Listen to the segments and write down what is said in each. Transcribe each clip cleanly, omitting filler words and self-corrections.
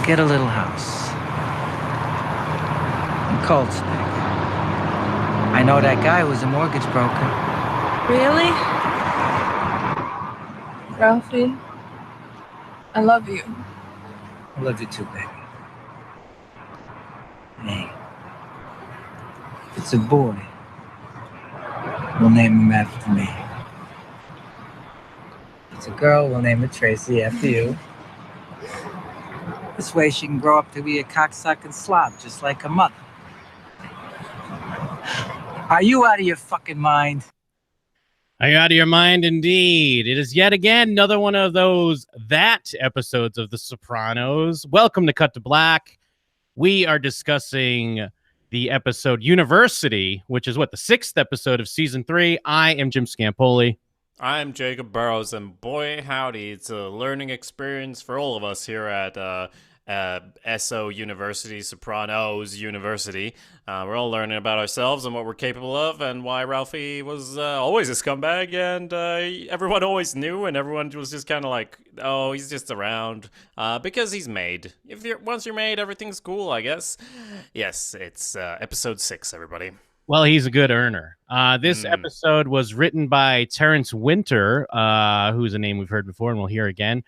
get a little house in Cold Spring. I know that guy was a mortgage broker. Really? Ralphie, I love you. I love you too, baby. Hey, if it's a boy, we'll name him after me. If it's a girl, we'll name her Tracee after you. This way she can grow up to be a cocksucking slob, just like her mother. Are you out of your fucking mind? Are you out of your mind? Indeed. It is yet again another one of those episodes of The Sopranos. Welcome to Cut to Black. We are discussing the episode University, which is the 6th episode of season 3. I am Jim Scampoli. I'm Jacob Burrows, and boy howdy, it's a learning experience for all of us here at SO University, Sopranos University. We're all learning about ourselves and what we're capable of, and why Ralphie was always a scumbag, and everyone always knew, and everyone was just kind of like, oh, he's just around because he's made. Once you're made, everything's cool, I guess. Yes, it's episode 6, everybody. Well, he's a good earner. This episode was written by Terrence Winter, who's a name we've heard before and we'll hear again.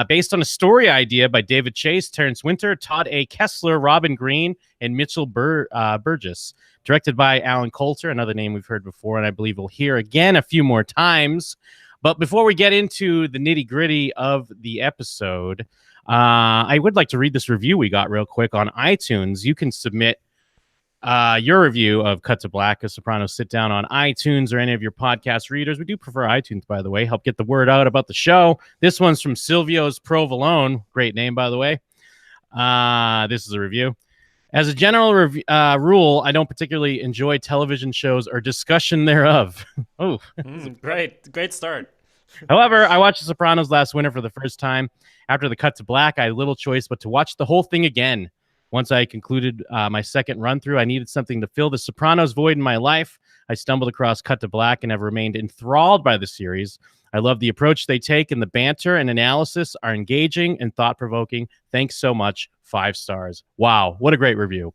Based on a story idea by David Chase, Terrence Winter, Todd A. Kessler, Robin Green, and Mitchell Burgess. Directed by Alan Coulter, another name we've heard before, and I believe we'll hear again a few more times. But before we get into the nitty-gritty of the episode, I would like to read this review we got real quick on iTunes. You can submit your review of Cut to Black, a Sopranos Sitdown on iTunes or any of your podcast readers. We do prefer iTunes, by the way. Help get the word out about the show. This one's from Silvio's Provolone. Great name, by the way. This is a review. As a general rule, I don't particularly enjoy television shows or discussion thereof. Oh, great start. However, I watched The Sopranos last winter for the first time. After the Cut to Black, I had little choice but to watch the whole thing again. Once I concluded my second run-through, I needed something to fill the Sopranos void in my life. I stumbled across Cut to Black and have remained enthralled by the series. I love the approach they take, and the banter and analysis are engaging and thought-provoking. Thanks so much. 5 stars. Wow, what a great review.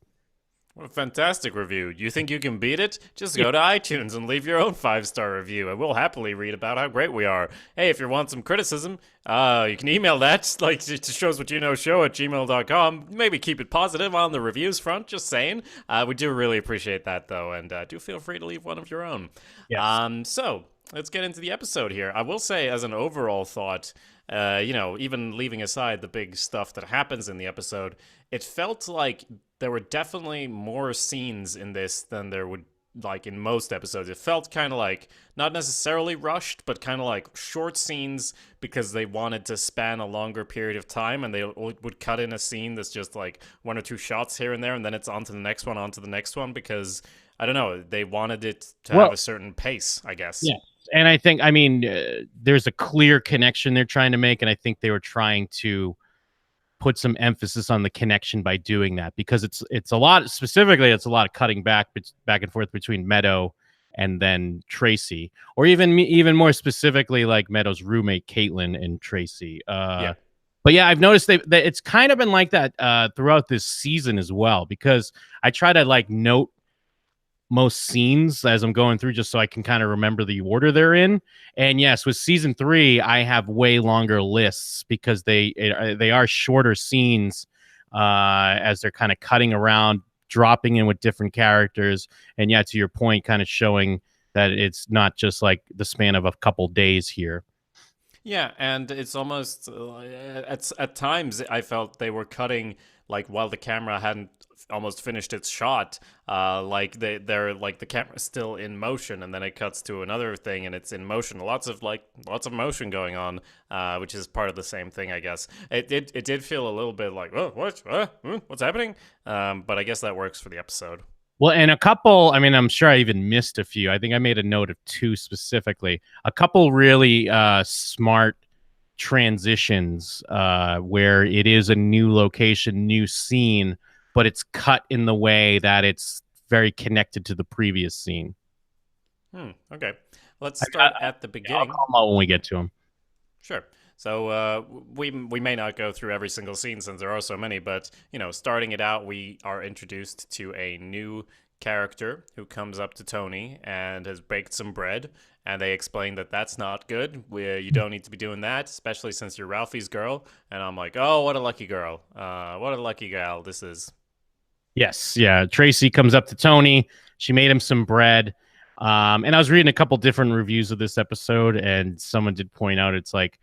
What a fantastic review. You think you can beat it? Just go to iTunes and leave your own 5-star review, and we'll happily read about how great we are. Hey, if you want some criticism, you can email that, like, to showswhatyouknowshow@gmail.com. Maybe keep it positive on the reviews front, just saying. We do really appreciate that, though, and do feel free to leave one of your own. Yes. So, let's get into the episode here. I will say, as an overall thought, even leaving aside the big stuff that happens in the episode, it felt like there were definitely more scenes in this than there would, like, in most episodes. It felt kind of like, not necessarily rushed, but kind of like short scenes because they wanted to span a longer period of time, and they would cut in a scene that's just like 1 or 2 shots here and there, and then it's on to the next one, because, I don't know, they wanted it to have a certain pace, I guess. Yeah. And I think, there's a clear connection they're trying to make, and I think they were trying to put some emphasis on the connection by doing that, because it's a lot of cutting back and forth between Meadow and then Tracee, or even more specifically, like Meadow's roommate Caitlin and Tracee. But yeah, I've noticed that it's kind of been like that throughout this season as well, because I try to note most scenes as I'm going through, just so I can kind of remember the order they're in. And yes, with season 3, I have way longer lists because they are shorter scenes as they're kind of cutting around, dropping in with different characters. And yeah, to your point, kind of showing that it's not just like the span of a couple days here. Yeah, and it's almost at times I felt they were cutting like while the camera hadn't almost finished its shot, like they're like the camera's still in motion, and then it cuts to another thing and it's in motion. Lots of motion going on, which is part of the same thing, I guess. It did feel a little bit like, oh, what's happening? But I guess that works for the episode. Well, and a couple, I'm sure I even missed a few. I think I made a note of 2 specifically. A couple really smart transitions where it is a new location, new scene, but it's cut in the way that it's very connected to the previous scene. Okay. Let's start at the beginning. I'll call them out when we get to them. Sure. So we may not go through every single scene since there are so many, but starting it out, we are introduced to a new character who comes up to Tony and has baked some bread, and they explain that that's not good. You don't need to be doing that, especially since you're Ralphie's girl. And I'm like, oh, what a lucky girl. What a lucky gal this is. Yes, yeah. Tracee comes up to Tony. She made him some bread. And I was reading a couple different reviews of this episode, and someone did point out it's like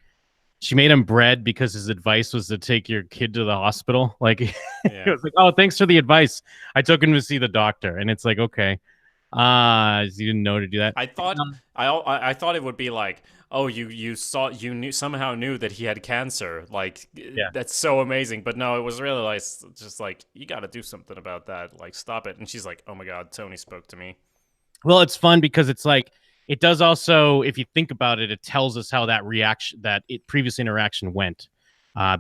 she made him bread because his advice was to take your kid to the hospital. Like, it was like, oh, thanks for the advice. I took him to see the doctor, and it's like, okay, you didn't know to do that. I thought I thought it would be like, oh, you somehow knew that he had cancer. Like, that's so amazing. But no, it was really like just like, you got to do something about that. Like, stop it. And she's like, oh my God, Tony spoke to me. Well, it's fun because it's like, it does also, if you think about it, it tells us how that previous interaction went.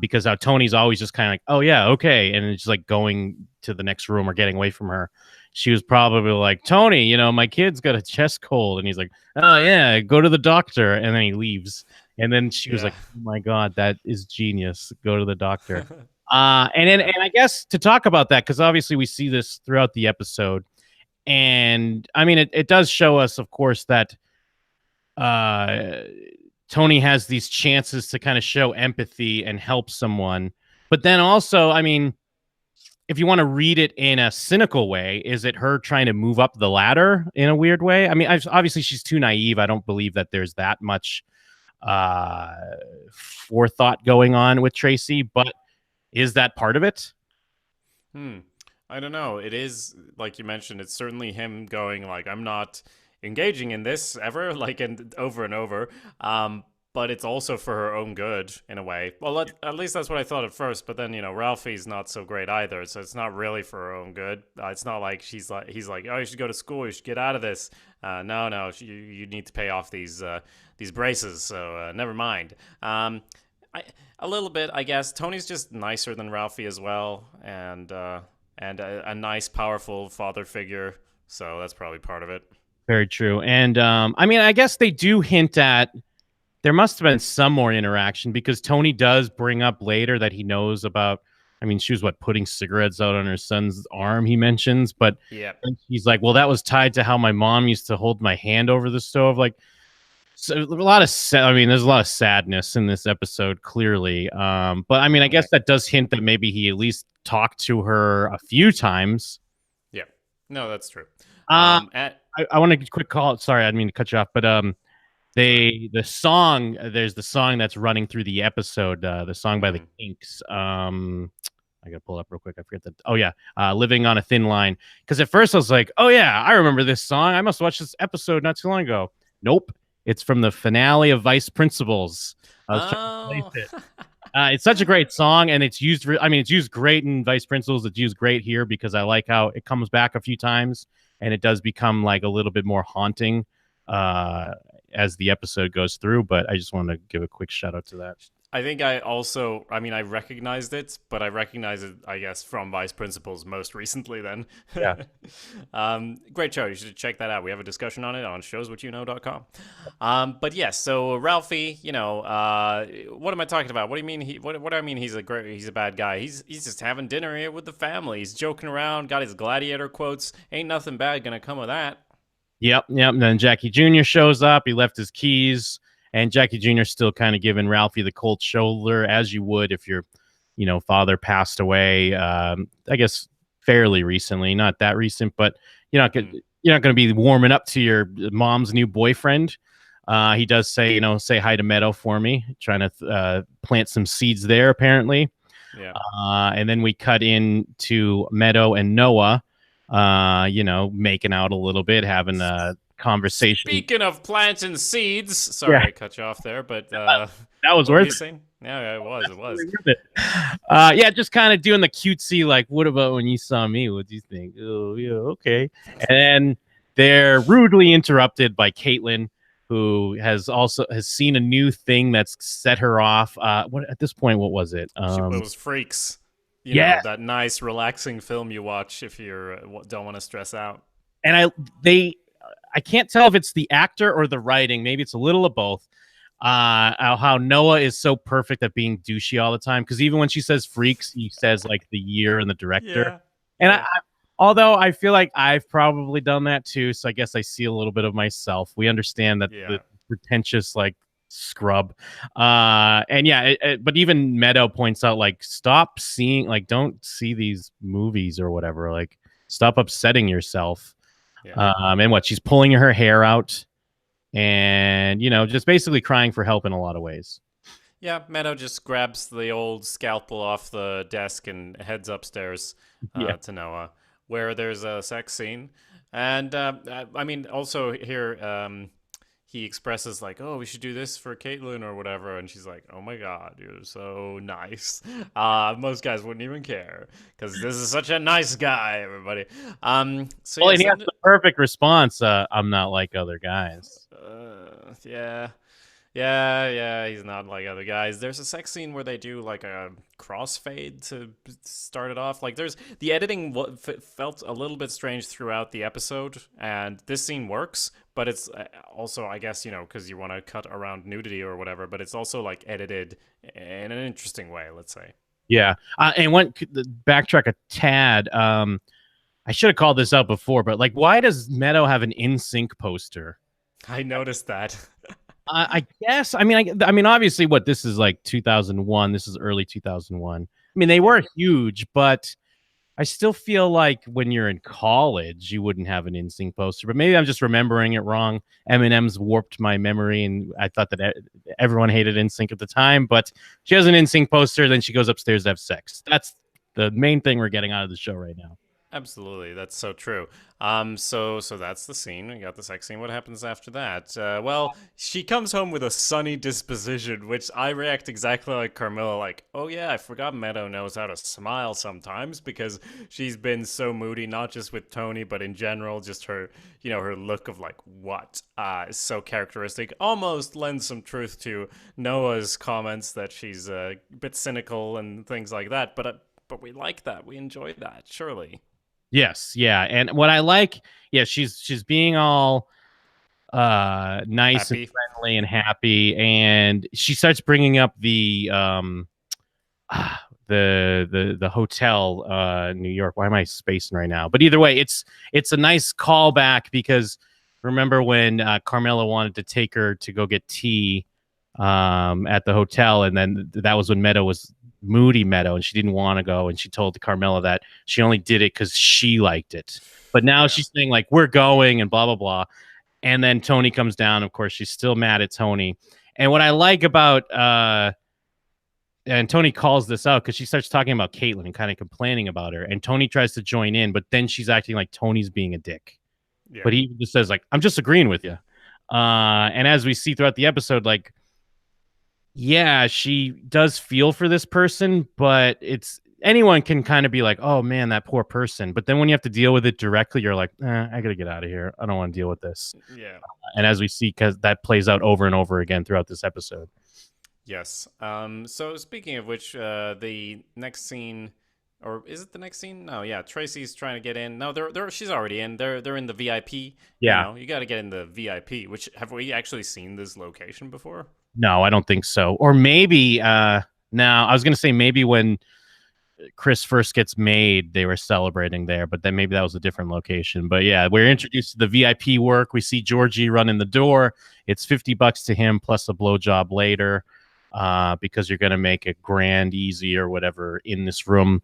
Because how Tony's always just kind of like, oh yeah, okay. And it's just like going to the next room or getting away from her. She was probably like, Tony, my kid's got a chest cold. And he's like, oh yeah, go to the doctor. And then he leaves. And then she was like, oh my God, that is genius. Go to the doctor. And I guess to talk about that, because obviously we see this throughout the episode. And I mean, it does show us, of course, that Tony has these chances to kind of show empathy and help someone. But then also, I mean, if you want to read it in a cynical way, is it her trying to move up the ladder in a weird way? I mean, obviously she's too naive. I don't believe that there's that much forethought going on with Tracee, but is that part of it? I don't know. It is, like you mentioned, it's certainly him going like, I'm not engaging in this ever, like, and over. But it's also for her own good in a way. Well, at least that's what I thought at first. But then, Ralphie's not so great either. So it's not really for her own good. It's not like he's like, oh, you should go to school. You should get out of this. No, you need to pay off these braces. So never mind. A little bit, I guess. Tony's just nicer than Ralphie as well, and a nice, powerful father figure. So that's probably part of it. Very true. And I mean, I guess they do hint at there must have been some more interaction, because Tony does bring up later that he knows about. I mean, she was putting cigarettes out on her son's arm, he mentions, but he's like, well, that was tied to how my mom used to hold my hand over the stove. Like, so there's a lot of sadness in this episode, clearly. But I mean, I guess that does hint that maybe he at least talked to her a few times. Yeah, no, that's true. I want to quick call. Sorry, I didn't mean to cut you off, but there's the song that's running through the episode, the song by the Kinks. I gotta pull up real quick. I forget that. Oh yeah, Living on a Thin Line. Because at first I was like, oh yeah, I remember this song. I must watch this episode not too long ago. Nope, it's from the finale of Vice Principals. I was trying to place it. It's such a great song, and it's used. It's used great in Vice Principals. It's used great here because I like how it comes back a few times, and it does become like a little bit more haunting as the episode goes through. But I just want to give a quick shout out to that. I think I recognized it, but I recognize it, I guess, from Vice Principals most recently then. Yeah. Great show. You should check that out. We have a discussion on it on showswhatyouknow.com. But yes, so Ralphie, what am I talking about? What do you mean what do I mean he's a bad guy? He's just having dinner here with the family. He's joking around, got his gladiator quotes. Ain't nothing bad gonna come of that. Yep. And then Jackie Jr. shows up. He left his keys. And Jackie Jr. still kind of giving Ralphie the cold shoulder, as you would if your, father passed away. I guess fairly recently, not that recent, but you're not going to be warming up to your mom's new boyfriend. He does say, say hi to Meadow for me, trying to plant some seeds there, apparently. Yeah. And then we cut into Meadow and Noah, making out a little bit, having a conversation. Speaking of planting seeds, sorry I cut you off there, but that was worth it. Yeah, it was. Just kind of doing the cutesy, like, what about when you saw me? What do you think? Oh, yeah, okay. And then they're rudely interrupted by Caitlin, who has seen a new thing that's set her off. At this point, what was it? It was Freaks. You know, that nice, relaxing film you watch if you don't want to stress out. And I can't tell if it's the actor or the writing. Maybe it's a little of both. how Noah is so perfect at being douchey all the time. Because even when she says freaks, he says like the year and the director. Yeah. And yeah. although I feel like I've probably done that too, so I guess I see a little bit of myself. We understand that Yeah. the pretentious like scrub, and yeah, but even Meadow points out like stop seeing, like don't see these movies or whatever, like stop upsetting yourself. Yeah. And what, she's pulling her hair out, and just basically crying for help in a lot of ways. Yeah, Meadow just grabs the old scalpel off the desk and heads upstairs to Noah, where there's a sex scene. And I mean, also here, he expresses like, "Oh, we should do this for Caitlin or whatever," and she's like, "Oh my God, you're so nice." Most guys wouldn't even care because this is such a nice guy, everybody. So Well, yes, and he has the perfect response. I'm not like other guys. yeah. Yeah, he's not like other guys. There's a sex scene where they do like a crossfade to start it off. Like there's the editing felt a little bit strange throughout the episode, and this scene works, but it's also, I guess, because you want to cut around nudity or whatever, but it's also like edited in an interesting way, let's say. Yeah, and backtrack a tad. I should have called this out before, but like, why does Meadow have an NSYNC poster? I noticed that. I guess. I mean, obviously, what this is like 2001. This is early 2001. I mean, they were huge, but I still feel like when you're in college, you wouldn't have an NSYNC poster. But maybe I'm just remembering it wrong. Eminem's warped my memory, and I thought that everyone hated NSYNC at the time. But she has an NSYNC poster, then she goes upstairs to have sex. That's the main thing we're getting out of the show right now. Absolutely, that's so true. So that's the scene. We got the sex scene. What happens after that? Well, she comes home with a sunny disposition, which I react exactly like Carmilla. Like, oh yeah, I forgot Meadow knows how to smile sometimes because she's been so moody, not just with Tony, but in general. Just her, her look of like what is so characteristic. Almost lends some truth to Noah's comments that she's a bit cynical and things like that. But we like that. We enjoy that. Surely. Yes, yeah, and what I like, she's being all nice Happy. and friendly and happy, and she starts bringing up the hotel, New York. Why am I spacing right now? But either way, it's a nice callback because remember when Carmela wanted to take her to go get tea at the hotel, and then that was when Meadow was moody Meadow, and she didn't want to go, and she told Carmela that she only did it because she liked it. But now she's saying like, we're going and blah blah blah, and then Tony comes down. Of course, she's still mad at Tony. And what I like about and Tony calls this out because she starts talking about Caitlin and kind of complaining about her, and Tony tries to join in, but then she's acting like Tony's being a dick. But he just says like, I'm just agreeing with you. And as we see throughout the episode, like, yeah, she does feel for this person, but anyone can kind of be like, oh man, that poor person. But then when you have to deal with it directly, you're like, I gotta get out of here. I don't want to deal with this. Yeah. And as we see, because that plays out over and over again throughout this episode. Yes. So speaking of which, the next scene, or is it the next scene? No, yeah. Tracee's trying to get in. No, she's already in. They're in the VIP. Yeah. You got to get in the VIP. Which, have we actually seen this location before? No, I don't think so. Or maybe now I was gonna say maybe when Chris first gets made, they were celebrating there, but then maybe that was a different location. But yeah, we're introduced to the VIP work. We see Georgie running the door. It's $50 to him plus a blowjob later, because you're gonna make it grand, easy, or whatever in this room.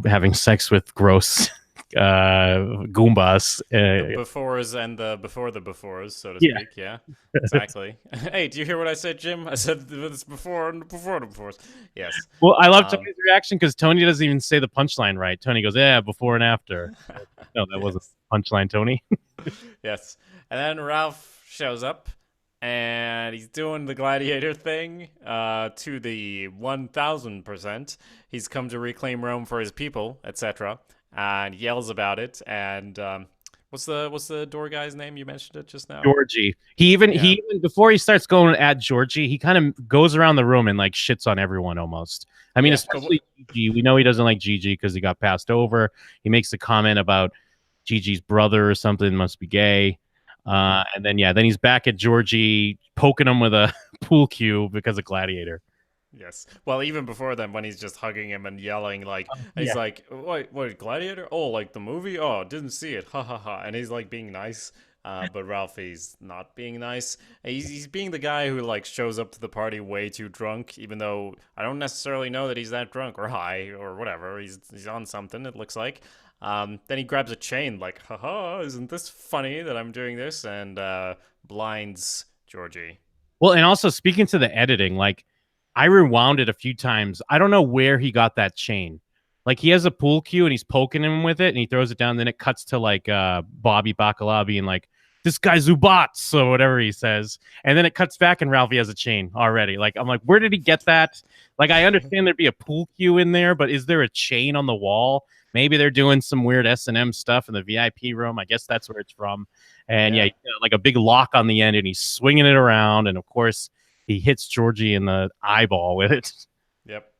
Having sex with gross Goombas. The befores and the befores, so to speak. Yeah, exactly. Hey, do you hear what I said, Jim? I said this before and before the befores. Yes. Well, I love Tony's reaction because Tony doesn't even say the punchline right. Tony goes, yeah, before and after. No, that wasn't punchline, Tony. Yes. And then Ralph shows up and he's doing the gladiator thing to the 1000%. He's come to reclaim Rome for his people, etc. And yells about it. And what's the door guy's name? You mentioned it just now. Georgie. He even before he starts going at Georgie, he kind of goes around the room and like shits on everyone almost. I mean, especially Gigi. We know he doesn't like Gigi because he got passed over. He makes a comment about Gigi's brother or something must be gay. And then he's back at Georgie, poking him with a pool cue because of Gladiator. Yes. Well, even before then, when he's just hugging him and yelling, like, Yeah. he's like, wait, Gladiator? Oh, like the movie? Oh, didn't see it. Ha ha ha. And he's like being nice. But Ralphie's not being nice. He's being the guy who like shows up to the party way too drunk, even though I don't necessarily know that he's that drunk or high or whatever. He's on something, it looks like. Then he grabs a chain, like, haha, isn't this funny that I'm doing this? And blinds Georgie. Well, and also speaking to the editing, like I rewound it a few times. I don't know where he got that chain. Like he has a pool cue and he's poking him with it and he throws it down. Then it cuts to like Bobby Bacala being like, this guy's Zubats or whatever he says. And then it cuts back and Ralphie has a chain already. Like, I'm like, where did he get that? Like, I understand there'd be a pool cue in there, but is there a chain on the wall? Maybe they're doing some weird S&M stuff in the VIP room. I guess that's where it's from. And yeah, like a big lock on the end and he's swinging it around. And of course, he hits Georgie in the eyeball with it. Yep.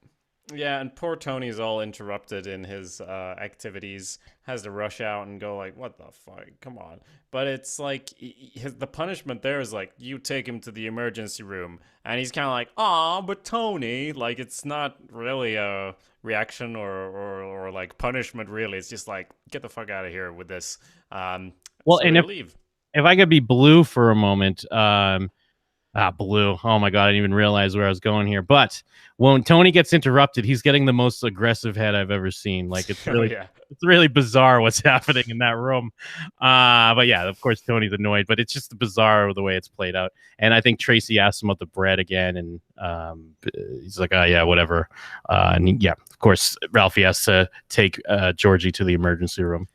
Yeah, and poor Tony's all interrupted in his activities, has to rush out and go like, what the fuck, come on. But it's like, the punishment there is like, you take him to the emergency room, and he's kind of like, aw, but Tony, like, it's not really a reaction or like punishment, really. It's just like, get the fuck out of here with this. Well, so and if I could be Blue for a moment, Blue. Oh my god, I didn't even realize where I was going here. But when Tony gets interrupted, he's getting the most aggressive head I've ever seen. Like it's really, it's really bizarre what's happening in that room. But yeah, of course Tony's annoyed, but it's just bizarre the way it's played out. And I think Tracee asks him about the bread again, and he's like, "Oh yeah, whatever." Yeah, of course Ralphie has to take Georgie to the emergency room.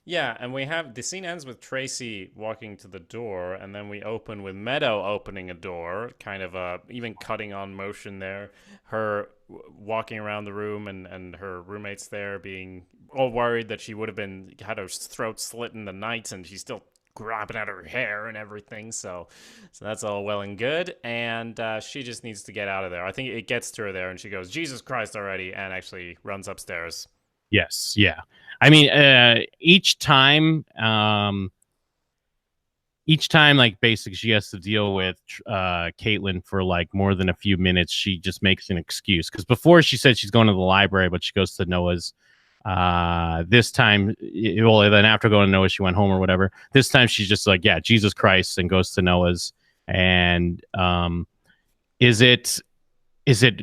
Yeah, and we have the scene ends with Tracee walking to the door, and then we open with Meadow opening a door, kind of even cutting on motion there. Her walking around the room, and her roommates there being all worried that she would have had her throat slit in the night, and she's still grabbing at her hair and everything. So that's all well and good, and she just needs to get out of there. I think it gets to her there, and she goes, "Jesus Christ already," and actually runs upstairs. Yes, yeah. I mean, each time, like basically she has to deal with Caitlin for like more than a few minutes. She just makes an excuse because before she said she's going to the library, but she goes to Noah's. This time, well, then after going to Noah's, she went home or whatever. This time, she's just like, yeah, Jesus Christ, and goes to Noah's. And is it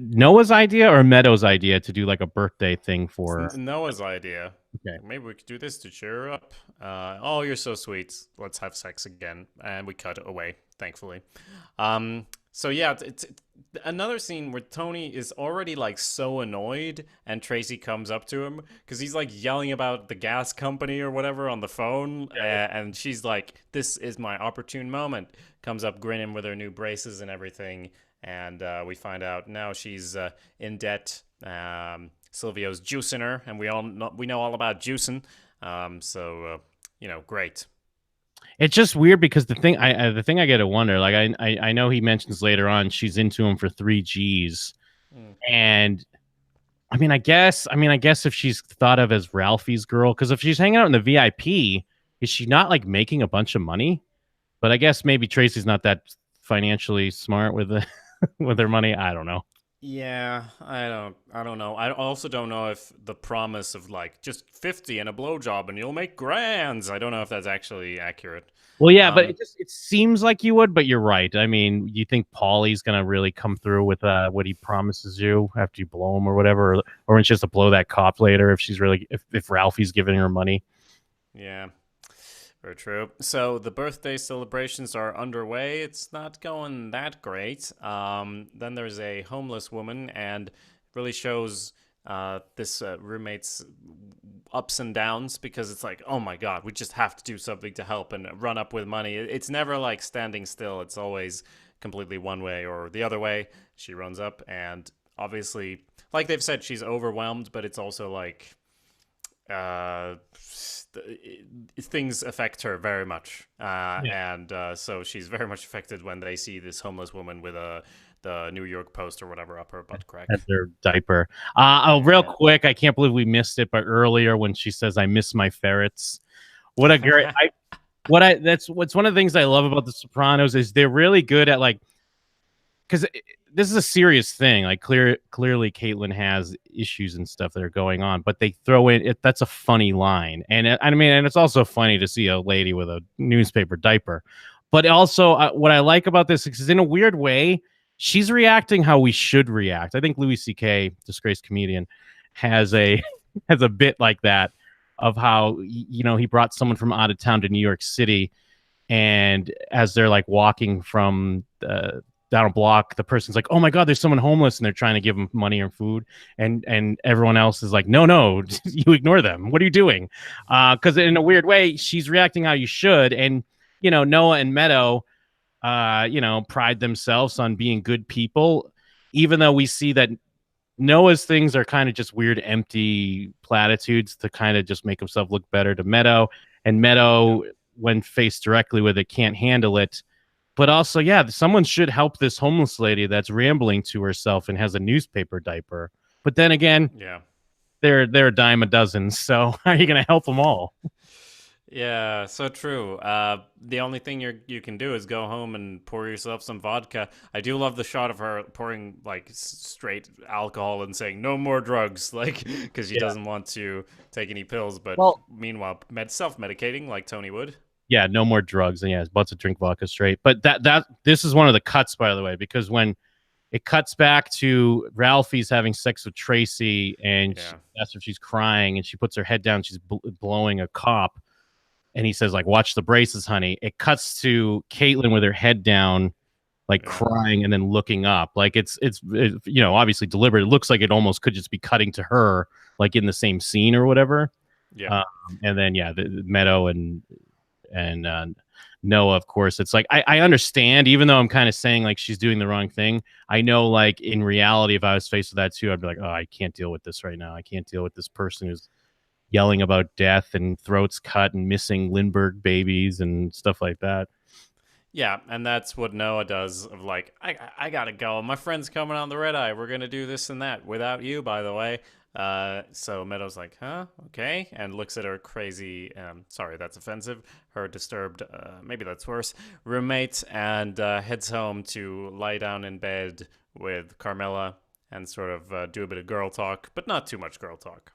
Noah's idea or Meadow's idea to do like a birthday thing for It's Noah's idea? Okay. Maybe we could do this to cheer her up. Oh, you're so sweet. Let's have sex again. And we cut away, thankfully. So yeah, it's another scene where Tony is already like so annoyed, and Tracee comes up to him because he's like yelling about the gas company or whatever on the phone, and she's like, "This is my opportune moment." Comes up grinning with her new braces and everything, and we find out now she's in debt. Silvio's juicing her, and we know all about juicing. Great. It's just weird because the thing I get to wonder, like I know he mentions later on she's into him for 3 G's, and I guess if she's thought of as Ralphie's girl, because if she's hanging out in the VIP, is she not like making a bunch of money? But I guess maybe Tracy's not that financially smart with with her money. I don't know. Yeah, I don't know. I also don't know if the promise of like just 50 and a blowjob and you'll make grands. I don't know if that's actually accurate. Well, yeah, but it seems like you would, but you're right. I mean, you think Paulie's gonna really come through with what he promises you after you blow him or whatever, or when she has to blow that cop later if Ralphie's giving her money. Yeah. Very true. So the birthday celebrations are underway. It's not going that great. Then there's a homeless woman, and really shows this roommate's ups and downs, because it's like, oh my god, we just have to do something to help and run up with money. It's never like standing still. It's always completely one way or the other way. She runs up, and obviously, like they've said, she's overwhelmed, but it's also like things affect her very much, and so she's very much affected when they see this homeless woman with the New York Post or whatever up her butt crack. At their diaper. Real quick, I can't believe we missed it, but earlier when she says, "I miss my ferrets," what a great! What's one of the things I love about The Sopranos is they're really good at like because this is a serious thing. Like clearly, Caitlyn has issues and stuff that are going on, but they throw in it. That's a funny line, and and it's also funny to see a lady with a newspaper diaper. But also, what I like about this is, in a weird way, she's reacting how we should react. I think Louis C.K., disgraced comedian, has a has a bit like that of how he brought someone from out of town to New York City, and as they're like walking from down a block, the person's like, "Oh my God, there's someone homeless," and they're trying to give them money or food, and everyone else is like, "No, you ignore them. What are you doing?" Because in a weird way, she's reacting how you should, and Noah and Meadow, pride themselves on being good people, even though we see that Noah's things are kind of just weird, empty platitudes to kind of just make himself look better to Meadow, and Meadow, when faced directly with it, can't handle it. But also, yeah, someone should help this homeless lady that's rambling to herself and has a newspaper diaper. But then again, they're a dime a dozen. So how are you going to help them all? Yeah, so true. The only thing you can do is go home and pour yourself some vodka. I do love the shot of her pouring like straight alcohol and saying no more drugs, like because she doesn't want to take any pills. But meanwhile, self-medicating like Tony would. Yeah, no more drugs, and he's about to drink vodka straight. But this is one of the cuts, by the way, because when it cuts back to Ralphie's having sex with Tracee, and that's if she's crying, and she puts her head down, she's blowing a cop, and he says like, "Watch the braces, honey." It cuts to Caitlyn with her head down, like crying, and then looking up, like it's obviously deliberate. It looks like it almost could just be cutting to her, like in the same scene or whatever. Yeah, and then the Meadow and Noah, of course, it's like I understand, even though I'm kind of saying like she's doing the wrong thing. I know, like in reality, if I was faced with that too, I'd be like, oh, I can't deal with this right now. I can't deal with this person who's yelling about death and throats cut and missing Lindbergh babies and stuff like that. Yeah, and that's what Noah does. Of like, I gotta go. My friend's coming on the red eye. We're gonna do this and that without you, by the way. So Meadow's like, huh? Okay. And looks at her crazy, sorry, that's offensive, her disturbed, maybe that's worse, roommate, and heads home to lie down in bed with Carmela and sort of do a bit of girl talk, but not too much girl talk.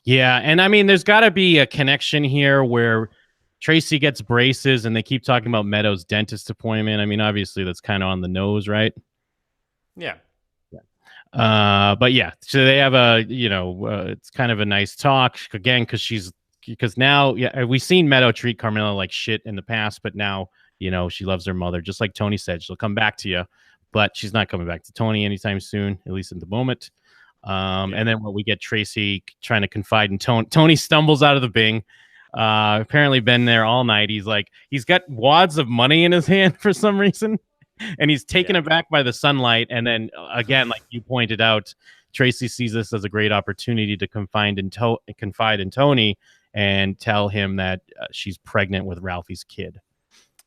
Yeah, and I mean, there's got to be a connection here where Tracee gets braces and they keep talking about Meadow's dentist appointment. I mean, obviously that's kind of on the nose, right? Yeah. But yeah, so they have it's kind of a nice talk again, because now, we've seen Meadow treat Carmela like shit in the past, but now, she loves her mother. Just like Tony said, she'll come back to you, but she's not coming back to Tony anytime soon, at least at the moment. And then when we get Tracee trying to confide in Tony, Tony stumbles out of the Bing. Apparently been there all night. He's got wads of money in his hand for some reason. And he's taken aback by the sunlight. And then again, like you pointed out, Tracee sees this as a great opportunity to confide in Tony and tell him that she's pregnant with Ralphie's kid.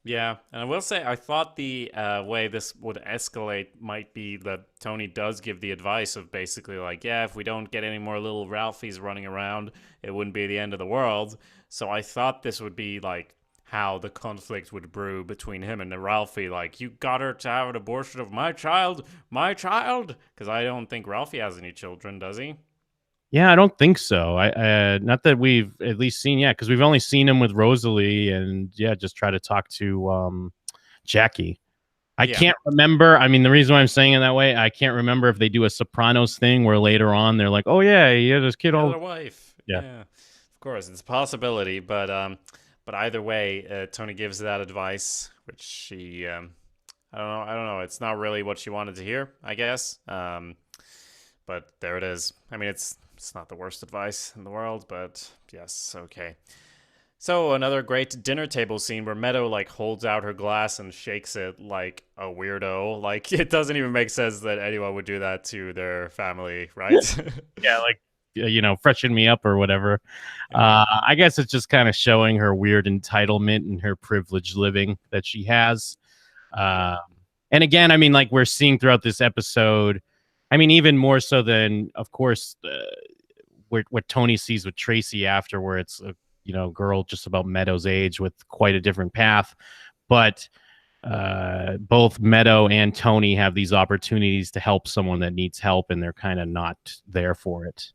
Yeah, and I will say I thought the way this would escalate might be that Tony does give the advice of basically like, yeah, if we don't get any more little Ralphies running around, it wouldn't be the end of the world. So I thought this would be like how the conflict would brew between him and the Ralphie. Like, you got her to have an abortion of my child? Because I don't think Ralphie has any children, does he? Yeah, I don't think so. I not that we've at least seen yet, because we've only seen him with Rosalie and just try to talk to Jackie. I can't remember. I mean, the reason why I'm saying it that way, I can't remember if they do a Sopranos thing where later on they're like, oh yeah, he had his kid all. A wife. Yeah, of course, it's a possibility, but either way, Tony gives that advice, which she, I don't know. It's not really what she wanted to hear, I guess. But there it is. I mean, it's not the worst advice in the world, but yes, okay. So another great dinner table scene where Meadow like holds out her glass and shakes it like a weirdo. Like, it doesn't even make sense that anyone would do that to their family, right? Yeah, like, freshen me up or whatever. I guess it's just kind of showing her weird entitlement and her privileged living that she has. And again, I mean, like we're seeing throughout this episode, I mean, even more so than, of course, what Tony sees with Tracee after, where it's a girl just about Meadow's age with quite a different path. But both Meadow and Tony have these opportunities to help someone that needs help, and they're kind of not there for it.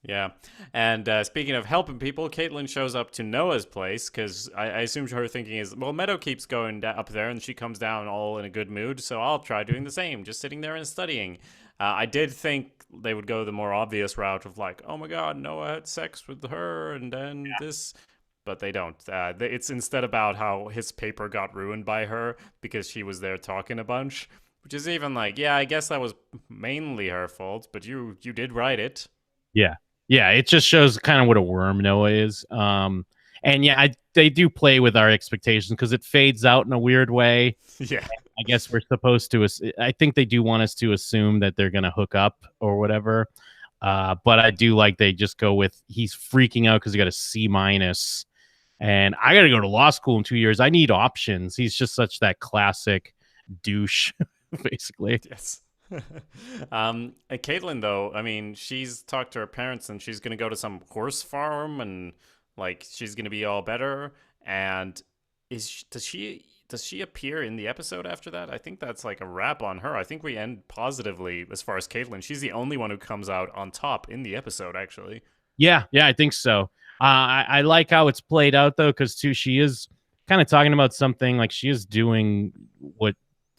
Yeah. And speaking of helping people, Caitlin shows up to Noah's place because I assume her thinking is, well, Meadow keeps going up there and she comes down all in a good mood, so I'll try doing the same, just sitting there and studying. I did think they would go the more obvious route of like, oh my God, Noah had sex with her and then this. But they don't. It's instead about how his paper got ruined by her because she was there talking a bunch, which is even like, yeah, I guess that was mainly her fault, but you did write it. Yeah. Yeah, it just shows kind of what a worm Noah is. And yeah, they do play with our expectations because it fades out in a weird way. Yeah. I guess we're supposed to. I think they do want us to assume that they're going to hook up or whatever. But I do like they just go with he's freaking out because he got a C minus, and I got to go to law school in 2 years. I need options. He's just such that classic douche, basically. Yes. Caitlin, though, I mean, she's talked to her parents and she's gonna go to some horse farm and like she's gonna be all better. And does she appear in the episode after that? I think that's like a wrap on her. I think we end positively as far as Caitlin. She's the only one who comes out on top in the episode, actually. Yeah, I think so. I like how it's played out though, because too she is kind of talking about something like she is doing what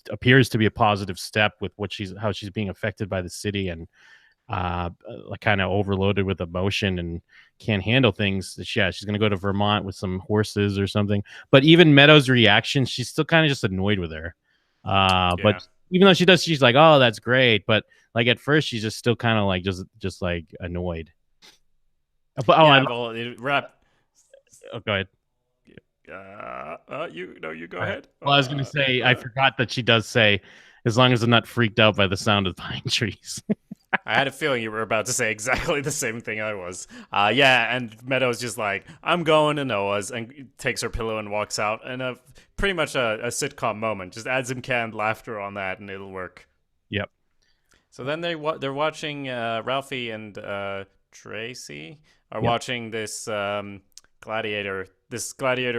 appears to be a positive step with how she's being affected by the city and like kind of overloaded with emotion and can't handle things. Yeah, she's gonna go to Vermont with some horses or something. But even Meadow's reaction, she's still kind of just annoyed with her. But even though she's like, oh, that's great. But like at first, she's just still kind of like just like annoyed. But wrap. Oh, go ahead. You go ahead. Well, I was gonna say I forgot that she does say, as long as I'm not freaked out by the sound of pine trees. I had a feeling you were about to say exactly the same thing I was. Yeah, and Meadow's just like, I'm going to Noah's, and takes her pillow and walks out. And pretty much a sitcom moment. Just add some canned laughter on that, and it'll work. Yep. So then they're watching Ralphie and Tracee are watching this gladiator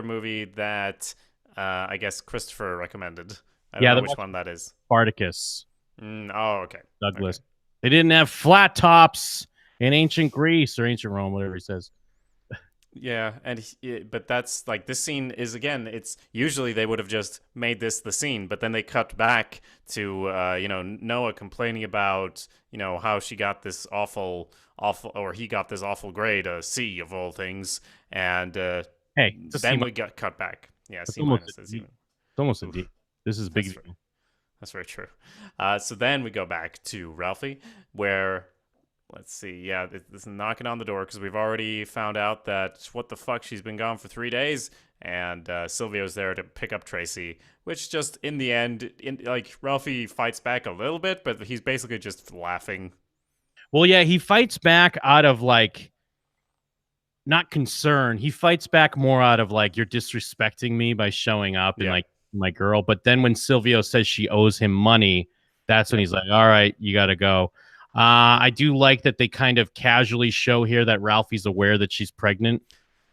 movie that I guess Christopher recommended. I don't know which one that is. Spartacus. Okay. Douglas. Okay. They didn't have flat tops in ancient Greece or ancient Rome, whatever he says. Yeah, but that's like this scene is again. It's usually they would have just made this the scene, but then they cut back to Noah complaining about how she got this awful, or he got this awful grade, a C of all things, and hey, then we got cut back. Yeah, it's C minus is even. It's almost a D. This is big. That's very true. So then we go back to Ralphie, where, let's see, yeah, this is knocking on the door because we've already found out that what the fuck, she's been gone for 3 days, and Silvio's there to pick up Tracee, which just in the end, like Ralphie fights back a little bit, but he's basically just laughing. Well, yeah, he fights back out of like not concern. He fights back more out of like, you're disrespecting me by showing up and like my girl. But then when Silvio says she owes him money, that's when he's like, all right, you got to go. I do like that they kind of casually show here that Ralphie's aware that she's pregnant.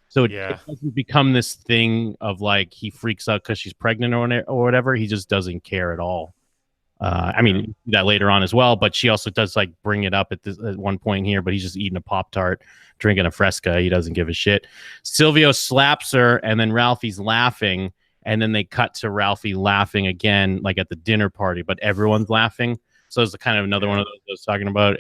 So it doesn't become this thing of like he freaks out because she's pregnant or whatever. He just doesn't care at all. I mean, that later on as well, but she also does like bring it up at one point here, but he's just eating a Pop-Tart, drinking a Fresca. He doesn't give a shit. Silvio slaps her, and then Ralphie's laughing, and then they cut to Ralphie laughing again, like at the dinner party, but everyone's laughing. So it's kind of another one of those I was talking about.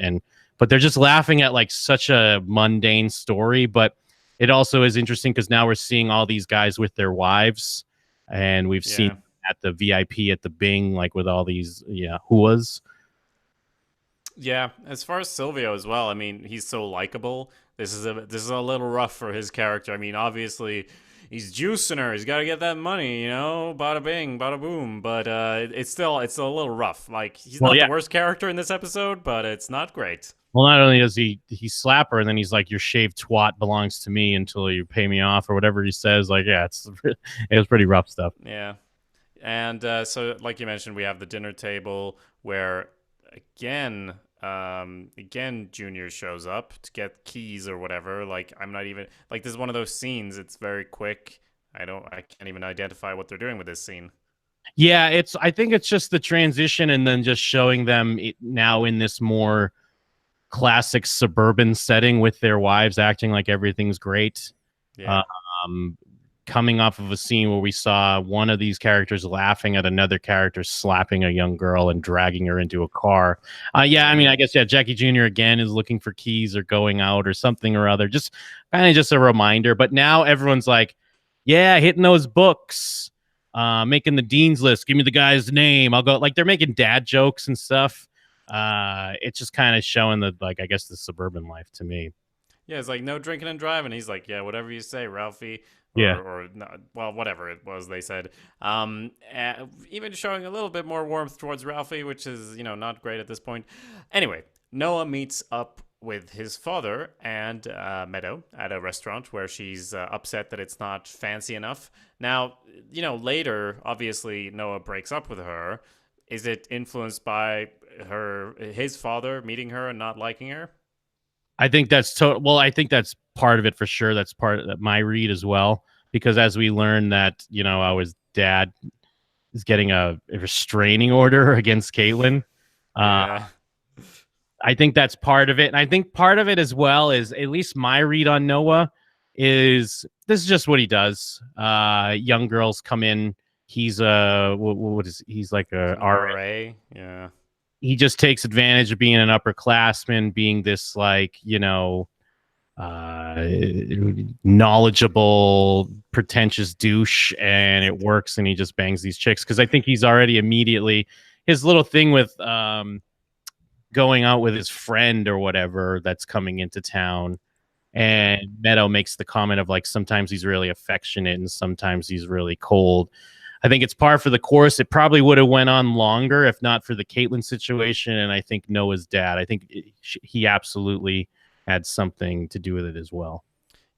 But they're just laughing at like such a mundane story, but it also is interesting because now we're seeing all these guys with their wives, and we've seen at the VIP at the Bing, like with all these, hooas. Yeah, as far as Silvio as well, I mean, he's so likable. This is a little rough for his character. I mean, obviously, he's juicing her. He's got to get that money, bada bing, bada boom. But it's a little rough. Like, he's not the worst character in this episode, but it's not great. Well, not only does he slap her, and then he's like, your shaved twat belongs to me until you pay me off, or whatever he says. Like, yeah, it was pretty rough stuff. Yeah. And so, like you mentioned, we have the dinner table where, again, Junior shows up to get keys or whatever. Like, I'm not even, this is one of those scenes. It's very quick. I can't even identify what they're doing with this scene. Yeah, I think it's just the transition and then just showing them now in this more classic suburban setting with their wives acting like everything's great. Yeah. Um, coming off of a scene where we saw one of these characters laughing at another character slapping a young girl and dragging her into a car. Yeah, I mean, I guess, yeah, Jackie Jr. again is looking for keys or going out or something or other. Just kind of just a reminder. But now everyone's like, yeah, hitting those books, making the dean's list. Give me the guy's name. I'll go. Like, they're making dad jokes and stuff. It's just kind of showing the, like, I guess, the suburban life to me. Yeah, it's like no drinking and driving. He's like, yeah, whatever you say, Ralphie. Yeah. Or no, well, whatever it was they said. Even showing a little bit more warmth towards Ralphie, which is, not great at this point. Anyway, Noah meets up with his father and Meadow at a restaurant where she's upset that it's not fancy enough. Now, later, obviously, Noah breaks up with her. Is it influenced by his father meeting her and not liking her? I think that's well, I think that's part of it for sure. That's part of my read as well, because as we learn that, his dad is getting a restraining order against Caitlin. Yeah. I think that's part of it. And I think part of it as well is, at least my read on Noah, is this is just what he does. Young girls come in. He's he's like a RA. Yeah. He just takes advantage of being an upperclassman, being this, like, knowledgeable, pretentious douche, and it works, and he just bangs these chicks. Because I think he's already immediately, his little thing with going out with his friend or whatever that's coming into town, and Meadow makes the comment of, like, sometimes he's really affectionate and sometimes he's really cold. I think it's par for the course. It probably would have went on longer if not for the Caitlin situation. And I think Noah's dad, I think he absolutely had something to do with it as well.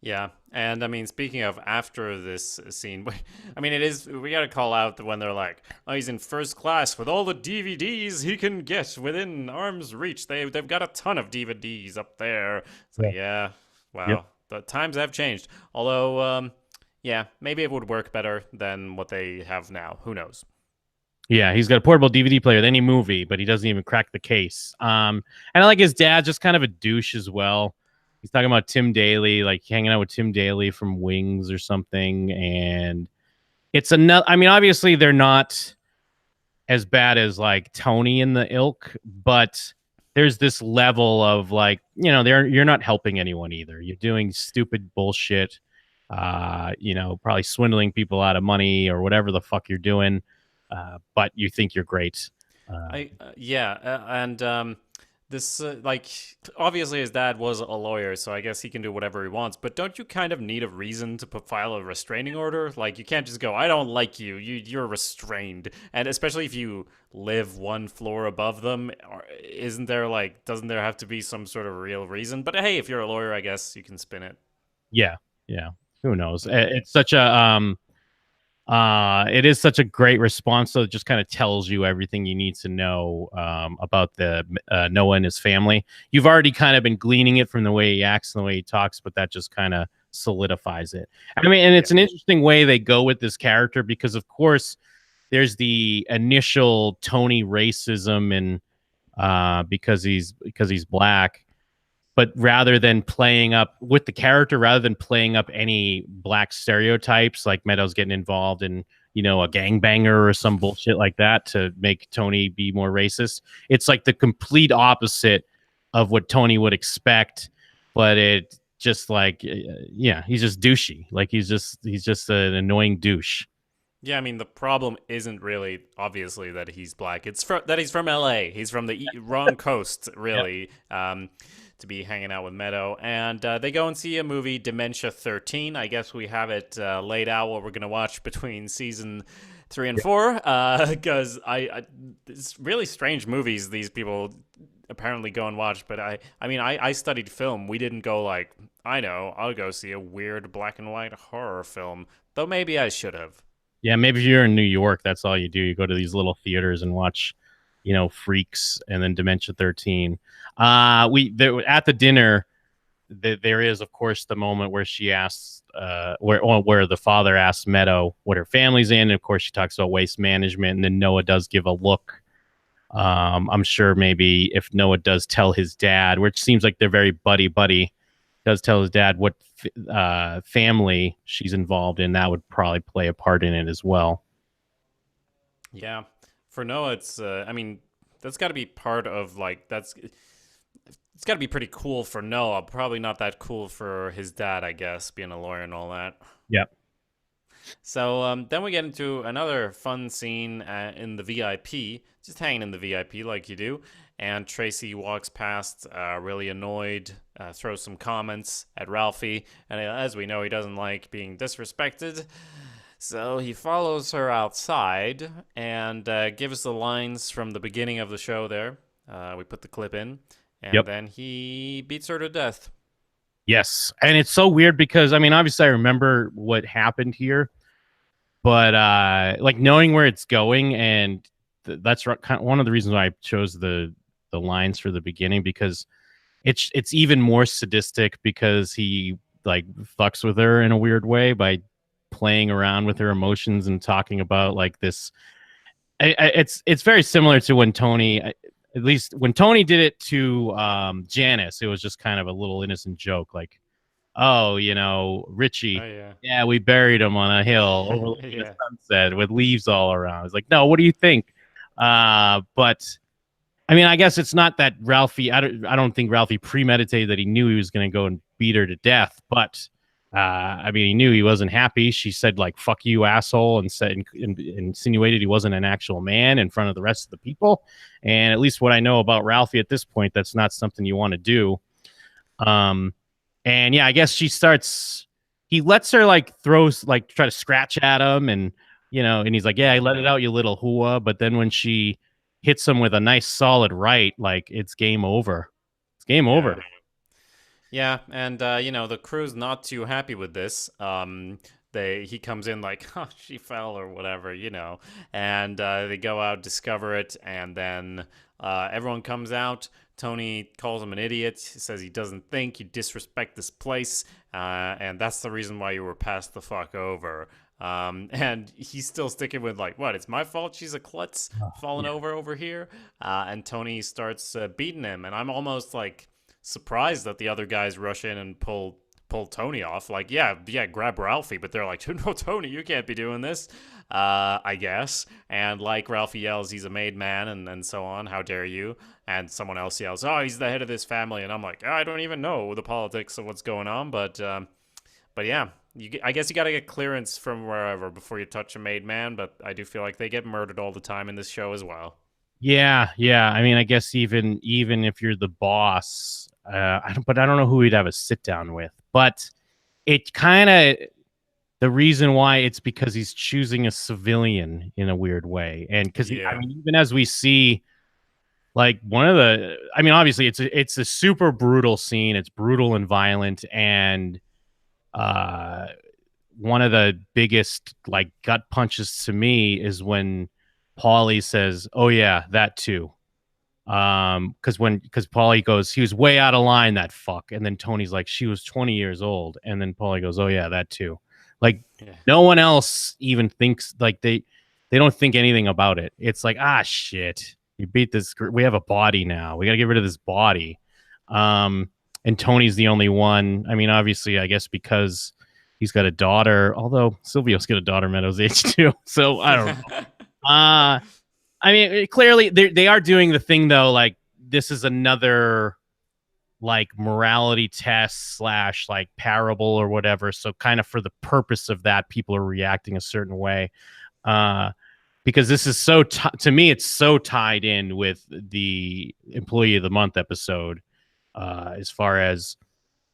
Yeah. And I mean, speaking of after this scene, I mean, we got to call out when they're like, oh, he's in first class with all the DVDs he can get within arm's reach. They've got a ton of DVDs up there. So yeah, wow. Yep. The times have changed. Although, yeah, maybe it would work better than what they have now. Who knows? Yeah, he's got a portable DVD player with any movie, but he doesn't even crack the case. And I like his dad, just kind of a douche as well. He's talking about Tim Daly, like hanging out with Tim Daly from Wings or something. And it's another, I mean, obviously they're not as bad as like Tony in the ilk, but there's this level of, like, you're not helping anyone either. You're doing stupid bullshit. Probably swindling people out of money or whatever the fuck you're doing, but you think you're great. This like, obviously his dad was a lawyer, so I guess he can do whatever he wants. But don't you kind of need a reason to file a restraining order? Like, you can't just go, I don't like you. You're restrained, and especially if you live one floor above them, doesn't there have to be some sort of real reason? But hey, if you're a lawyer, I guess you can spin it. Yeah. Who knows? It's such a it is such a great response. So it just kind of tells you everything you need to know about the Noah and his family. You've already kind of been gleaning it from the way he acts and the way he talks, but that just kind of solidifies it. I mean, and it's an interesting way they go with this character, because of course there's the initial Tony racism and because he's black. But rather than playing up with the character, rather than playing up any black stereotypes, like Meadow's getting involved in, a gangbanger or some bullshit like that to make Tony be more racist, it's like the complete opposite of what Tony would expect. But it just like, he's just douchey. Like he's just an annoying douche. Yeah, I mean, the problem isn't really, obviously, that he's black. It's that he's from LA. He's from the wrong coast, really. Yep. To be hanging out with Meadow, and they go and see a movie, Dementia 13. I guess we have it laid out what we're going to watch between season 3 and 4, because it's really strange movies these people apparently go and watch. But I studied film. We didn't go like, I'll go see a weird black and white horror film, though maybe I should have. Yeah, maybe if you're in New York, that's all you do. You go to these little theaters and watch, Freaks and then Dementia 13. At the dinner, there is, of course, the moment where she asks, where the father asks Meadow what her family's in, and of course she talks about waste management, and then Noah does give a look. I'm sure maybe if Noah does tell his dad, which seems like they're very buddy, does tell his dad what family she's involved in, that would probably play a part in it as well. Yeah, for Noah, it's I mean, that's got to be part of like it's got to be pretty cool for Noah. Probably not that cool for his dad, I guess, being a lawyer and all that. Yep. So then we get into another fun scene in the VIP, just hanging in the VIP like you do. And Tracee walks past, really annoyed, throws some comments at Ralphie. And as we know, he doesn't like being disrespected. So he follows her outside and gives the lines from the beginning of the show there. We put the clip in. And then he beats her to death. Yes. And it's so weird because, I mean, obviously I remember what happened here. But like knowing where it's going, and that's kind of one of the reasons why I chose the lines for the beginning, because it's even more sadistic because he like fucks with her in a weird way by playing around with her emotions and talking about like this. It's very similar to when Tony, at least when Tony did it to Janice, it was just kind of a little innocent joke, like, oh, you know, Richie, yeah, we buried him on a hill overlooking the sunset with leaves all around. It's like, no, what do you think? But I mean, I guess it's not that Ralphie. I don't think Ralphie premeditated that he knew he was going to go and beat her to death. But I mean, he knew he wasn't happy. She said like "fuck you, asshole," and said insinuated he wasn't an actual man in front of the rest of the people. And at least what I know about Ralphie at this point, that's not something you want to do. And yeah, I guess he lets her like try to scratch at him, and you know, and he's like, yeah, let it out, you little hua. But then when she hits him with a nice solid right, like it's game over. It's game over. Yeah, and you know, the crew's not too happy with this. He comes in like, oh, she fell or whatever, you know, and they go out, discover it, and then everyone comes out. Tony calls him an idiot. He says he doesn't think, you disrespect this place, and that's the reason why you were passed the fuck over. And he's still sticking with like, what? It's my fault. She's a klutz falling over here. And Tony starts beating him, and I'm almost like surprised that the other guys rush in and pull Tony off. Like, yeah, grab Ralphie, but they're like, no, Tony, you can't be doing this. I guess. And like Ralphie yells, he's a made man, and so on. How dare you? And someone else yells, oh, he's the head of this family. And I'm like, I don't even know the politics of what's going on, but yeah. I guess you got to get clearance from wherever before you touch a made man, but I do feel like they get murdered all the time in this show as well. Yeah. I mean, I guess even if you're the boss, I don't know who we'd have a sit down with. But it kind of, the reason why, it's because he's choosing a civilian in a weird way, and because I mean, even as we see, like I mean, obviously it's a super brutal scene. It's brutal and violent, and one of the biggest like gut punches to me is when Paulie says, "Oh yeah, that too." Because Paulie goes, "He was way out of line, that fuck," and then Tony's like, "She was 20 years old," and then Paulie goes, "Oh yeah, that too." Like no one else even thinks, like they don't think anything about it. It's like, ah, shit, you beat this. We have a body now. We got to get rid of this body. And Tony's the only one. I mean, obviously, I guess because he's got a daughter, although Silvio's got a daughter Meadow's age too. So I don't know. I mean, clearly they are doing the thing though. Like this is another like morality test / like parable or whatever. So kind of for the purpose of that, people are reacting a certain way. Because this is so, to me, it's so tied in with the Employee of the Month episode. As far as,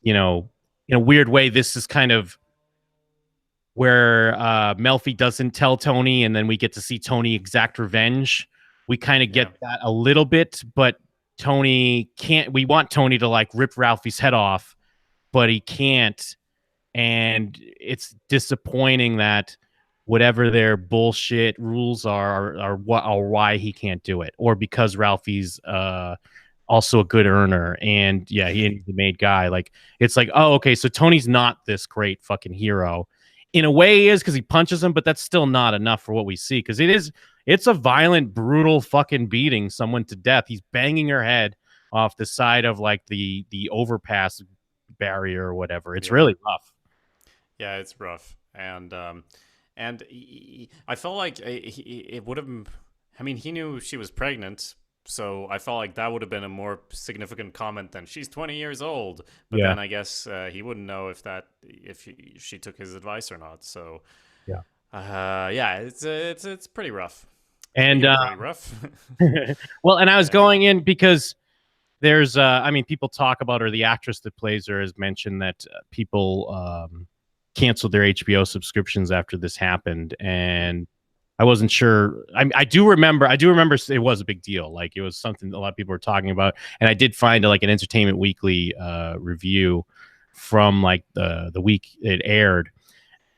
you know, in a weird way, this is kind of where Melfi doesn't tell Tony, and then we get to see Tony exact revenge. We kind of get that a little bit, but Tony can't. We want Tony to like rip Ralphie's head off, but he can't. And it's disappointing that whatever their bullshit rules are why he can't do it, or because Ralphie's also a good earner, and yeah, he's the main guy. Like, it's like, oh, okay, so Tony's not this great fucking hero. In a way, he is, because he punches him, but that's still not enough for what we see. Because it's a violent, brutal fucking beating someone to death. He's banging her head off the side of like the overpass barrier or whatever. It's really rough. Yeah, it's rough, and I felt like it would have. I mean, he knew she was pregnant, so I felt like that would have been a more significant comment than she's 20 years old. But then I guess he wouldn't know if she took his advice or not. So yeah, it's pretty rough. And pretty rough. well, and I was going in because there's I mean, people talk about her. The actress that plays her has mentioned that people canceled their HBO subscriptions after this happened, and I wasn't sure. I do remember it was a big deal. Like, it was something a lot of people were talking about, and I did find like an Entertainment Weekly review from like the week it aired.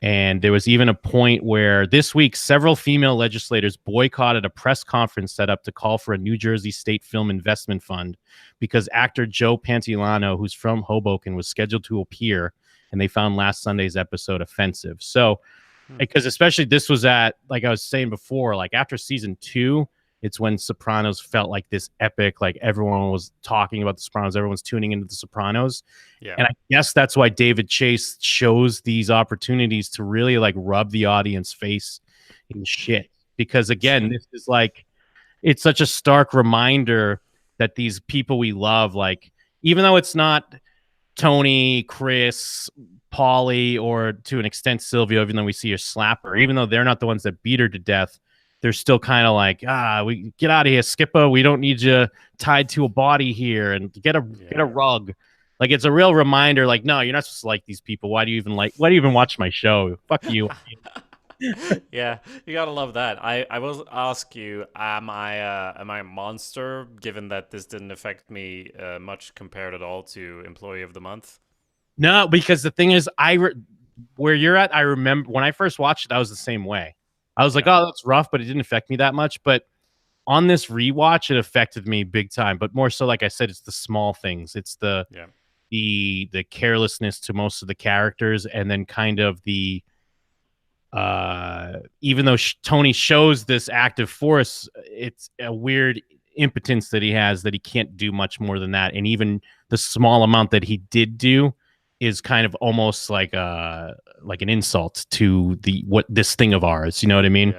And there was even a point where this week, several female legislators boycotted a press conference set up to call for a New Jersey State Film Investment Fund because actor Joe Pantoliano, who's from Hoboken, was scheduled to appear, and they found last Sunday's episode offensive. So, because especially this was at, like I was saying before, like after season 2, it's when Sopranos felt like this epic, like everyone was talking about the Sopranos, everyone's tuning into the Sopranos. Yeah. And I guess that's why David Chase chose these opportunities to really like rub the audience face in shit. Because again, this is like, it's such a stark reminder that these people we love, like, even though it's not Tony, Chris, Paulie, or to an extent Silvio, even though we see her slap her, even though they're not the ones that beat her to death, they're still kind of like, we get out of here, Skipper. We don't need you tied to a body here, and get a rug. Like, it's a real reminder. Like, no, you're not supposed to like these people. Why do you even watch my show? Fuck you. Yeah, you gotta love that. I will ask you, am I a monster, given that this didn't affect me much compared at all to Employee of the Month? No, because the thing is, where you're at, I remember when I first watched it, I was the same way. I was like, oh, that's rough, but it didn't affect me that much. But on this rewatch, it affected me big time. But more so, like I said, it's the small things. It's the carelessness to most of the characters, and then kind of the even though Tony shows this active force, it's a weird impotence that he has, that he can't do much more than that. And even the small amount that he did do is kind of almost like an insult to this thing of ours. You know what I mean?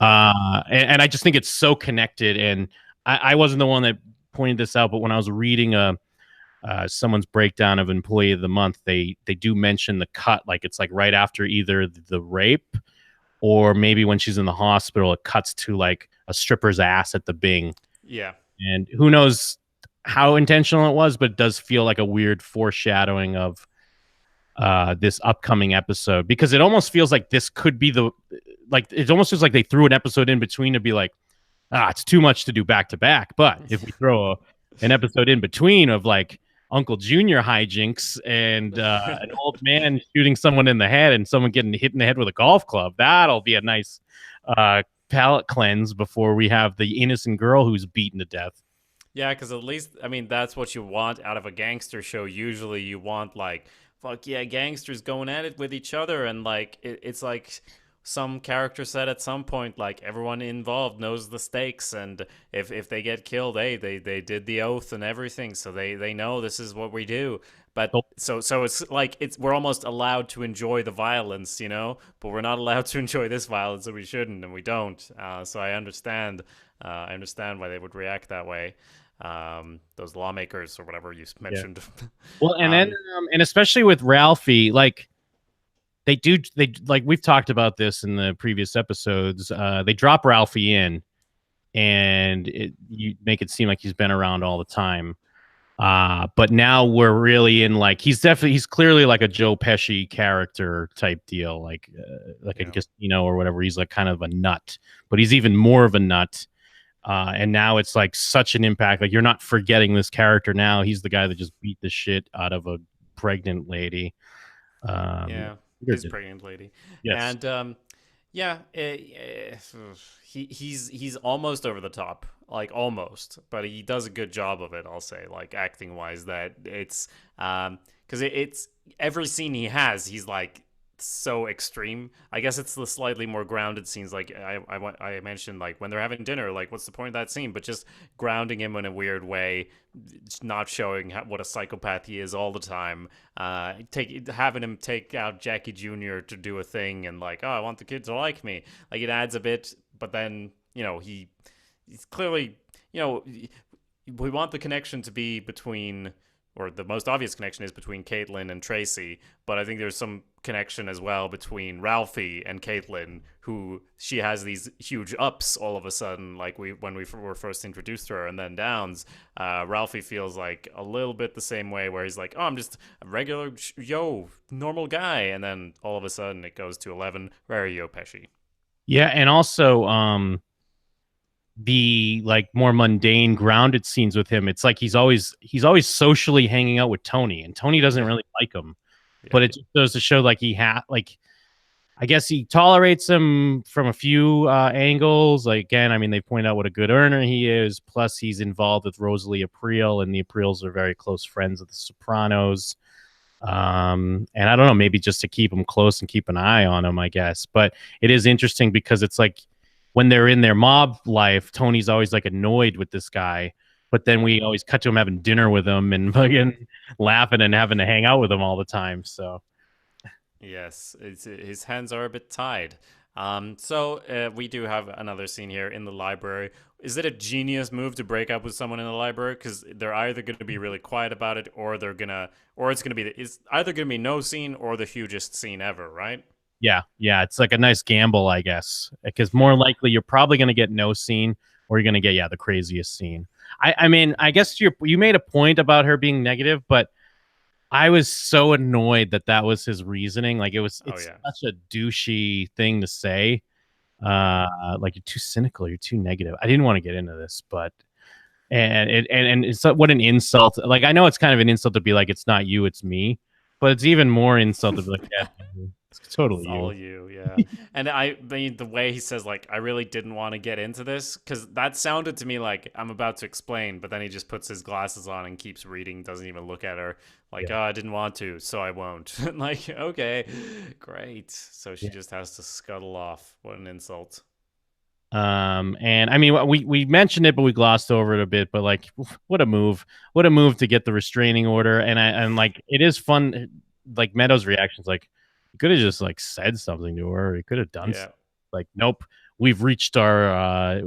Yeah. And I just think it's so connected. And I wasn't the one that pointed this out, but when I was reading someone's breakdown of Employee of the Month, they do mention the cut. Like, it's like right after either the rape, or maybe when she's in the hospital, it cuts to like a stripper's ass at the Bing. Yeah. And who knows how intentional it was, but it does feel like a weird foreshadowing of this upcoming episode, because it almost feels like this could be it almost feels like they threw an episode in between to be like, it's too much to do back to back. But if we throw an episode in between of like Uncle Junior hijinks and an old man shooting someone in the head and someone getting hit in the head with a golf club, that'll be a nice palate cleanse before we have the innocent girl who's beaten to death. Yeah, because at least, I mean, that's what you want out of a gangster show. Usually you want, like, fuck yeah, gangsters going at it with each other, and like it's like some character said at some point, like, everyone involved knows the stakes, and if they get killed, hey, they did the oath and everything, so they know this is what we do. But so it's like we're almost allowed to enjoy the violence, you know, but we're not allowed to enjoy this violence, and we shouldn't, and we don't. So I understand why they would react that way. Those lawmakers or whatever you mentioned. Yeah. Well, and then and especially with Ralphie, like they like we've talked about this in the previous episodes. They drop Ralphie in, and you make it seem like he's been around all the time. But now we're really in like he's clearly like a Joe Pesci character type deal, like a Casino or whatever. He's like kind of a nut, but he's even more of a nut. And now it's like such an impact. Like, you're not forgetting this character now. He's the guy that just beat the shit out of a pregnant lady. His pregnant lady. Yes. And Yeah, he's almost over the top, like almost, but he does a good job of it. I'll say, like acting wise, that it's because it's every scene he has, he's like so extreme. I guess it's the slightly more grounded scenes, like I mentioned, like when they're having dinner, like what's the point of that scene? But just grounding him in a weird way, not showing what a psychopath he is all the time. Having him take out Jackie Jr. to do a thing, and like, oh, I want the kid to like me. Like it adds a bit, but then he's clearly, we want the connection to be between, or the most obvious connection is between Caitlin and Tracee, but I think there's some connection as well between Ralphie and Caitlin, who she has these huge ups all of a sudden, like when we were first introduced to her, and then downs. Ralphie feels like a little bit the same way, where he's like, oh, I'm just a regular, normal guy, and then all of a sudden it goes to 11, very Pesci. Yeah, and also the like more mundane grounded scenes with him, it's like he's always socially hanging out with Tony, and Tony doesn't really like him. But it just goes to show like I guess he tolerates him from a few angles. Like again, I mean, they point out what a good earner he is, plus he's involved with Rosalie April, and the Aprils are very close friends of the Sopranos. And I don't know, maybe just to keep him close and keep an eye on him, I guess. But it is interesting because it's like when they're in their mob life, Tony's always like annoyed with this guy, but then we always cut to him having dinner with him and fucking laughing and having to hang out with him all the time. So yes, his hands are a bit tied. So we do have another scene here in the library. Is it a genius move to break up with someone in the library? Because they're either going to be really quiet about it, or it's either going to be no scene or the hugest scene ever, right? yeah, it's like a nice gamble, I guess, because more likely you're probably going to get no scene, or you're going to get the craziest scene. I mean, I guess you made a point about her being negative, but I was so annoyed that was his reasoning. Like it's such a douchey thing to say. Like, you're too cynical, you're too negative. I didn't want to get into this, but and it's what an insult. Like, I know it's kind of an insult to be like, it's not you, it's me, but it's even more insult to be like, yeah, it's totally it's you. all you, yeah. And I mean, the way he says, like, I really didn't want to get into this, because that sounded to me like I'm about to explain, but then he just puts his glasses on and keeps reading, doesn't even look at her, like, oh, I didn't want to, so I won't. Like, okay, great. So she just has to scuttle off. What an insult. And I mean, we mentioned it, but we glossed over it a bit. But like, what a move to get the restraining order. And like, it is fun. Like Meadow's reactions, like, you could have just like said something to her. Or you could have done something. Like, nope, we've reached our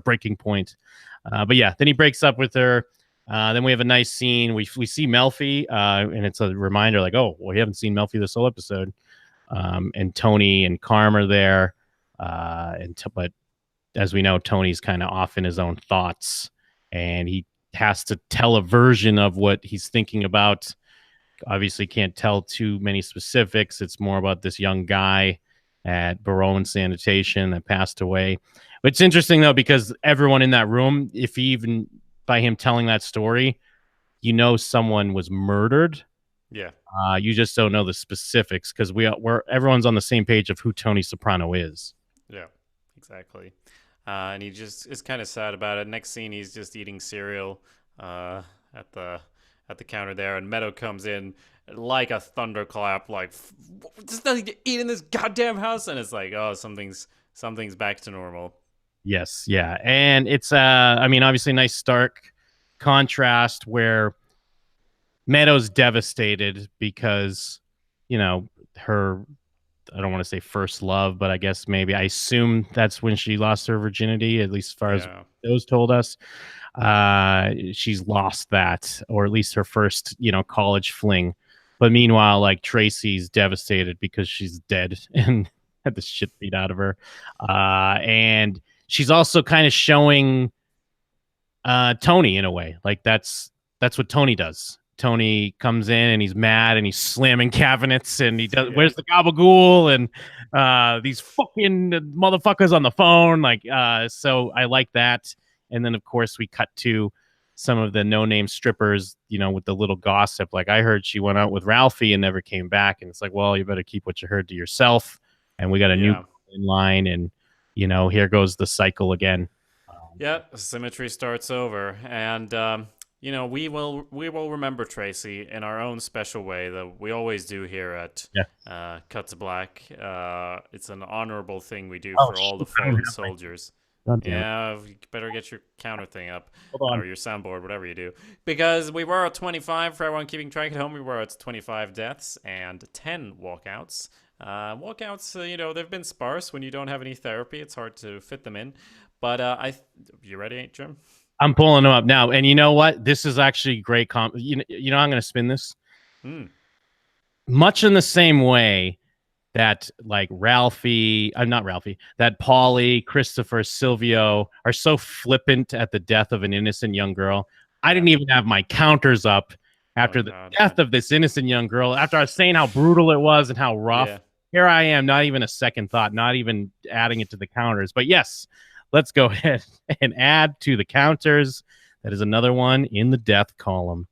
breaking point. But yeah, then he breaks up with her. Then we have a nice scene. We see Melfi, and it's a reminder, like, oh, well, we haven't seen Melfi this whole episode. And Tony and Carm are there. But as we know, Tony's kind of off in his own thoughts, and he has to tell a version of what he's thinking about. Obviously can't tell too many specifics. It's more about this young guy at Barone Sanitation that passed away. But it's interesting, though, because everyone in that room, if even by him telling that story, someone was murdered. Yeah. You just don't know the specifics, because everyone's on the same page of who Tony Soprano is. Yeah, exactly. And he just is kind of sad about it. Next scene, he's just eating cereal at the counter there, and Meadow comes in like a thunderclap, like, just nothing to eat in this goddamn house, and it's like, oh, something's back to normal. Yes, yeah, and it's I mean, obviously, nice stark contrast where Meadow's devastated because her, I don't want to say first love, but I guess maybe, I assume that's when she lost her virginity, at least as far as those told us. She's lost that, or at least her first, college fling. But meanwhile, like, Tracee's devastated because she's dead and had the shit beat out of her. And she's also kind of showing Tony in a way. Like, that's what Tony does. Tony comes in and he's mad and he's slamming cabinets and he does, where's the gabagool, and these fucking motherfuckers on the phone. Like, so I like that. And then, of course, we cut to some of the no-name strippers, with the little gossip. Like, I heard she went out with Ralphie and never came back. And it's like, well, you better keep what you heard to yourself. And we got a new in line, and here goes the cycle again. Yeah, symmetry starts over, and we will remember Tracee in our own special way that we always do here at Cut to Black. It's an honorable thing we do for all the fallen soldiers. God damn it. Yeah, you better get your counter thing up, Hold on. or your soundboard, whatever you do, because we were at 25 for everyone keeping track at home. We were at 25 deaths and 10 walkouts. Walkouts, they've been sparse. When you don't have any therapy, it's hard to fit them in. But you ready, Jim? I'm pulling them up now, and you know what? This is actually great. I'm going to spin this. Much in the same way that like not Ralphie, that Paulie, Christopher, Silvio are so flippant at the death of an innocent young girl. I didn't even have my counters up after the death of this innocent young girl. After I was saying how brutal it was and how rough, here I am, not even a second thought, not even adding it to the counters. But yes, let's go ahead and add to the counters. That is another one in the death column.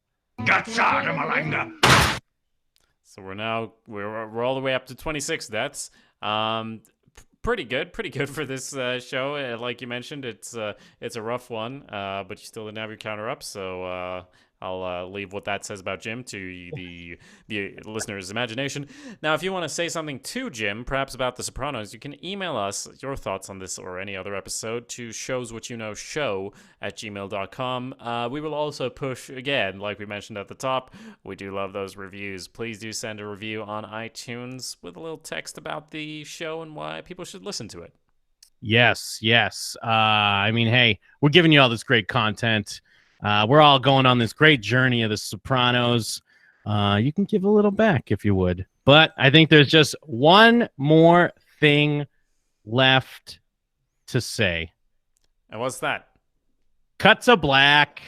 So we're all the way up to 26 deaths. Pretty good for this show. Like you mentioned, it's a rough one, but you still didn't have your counter up. So I'll leave what that says about Jim to the listener's imagination. Now, if you want to say something to Jim, perhaps about The Sopranos, you can email us your thoughts on this or any other episode to showswhatyouknowshow@gmail.com. We will also push, again, like we mentioned at the top, we do love those reviews. Please do send a review on iTunes with a little text about the show and why people should listen to it. Yes. I mean, hey, we're giving you all this great content. We're all going on this great journey of The Sopranos. You can give a little back if you would. But I think there's just one more thing left to say. And what's that? Cut to Black.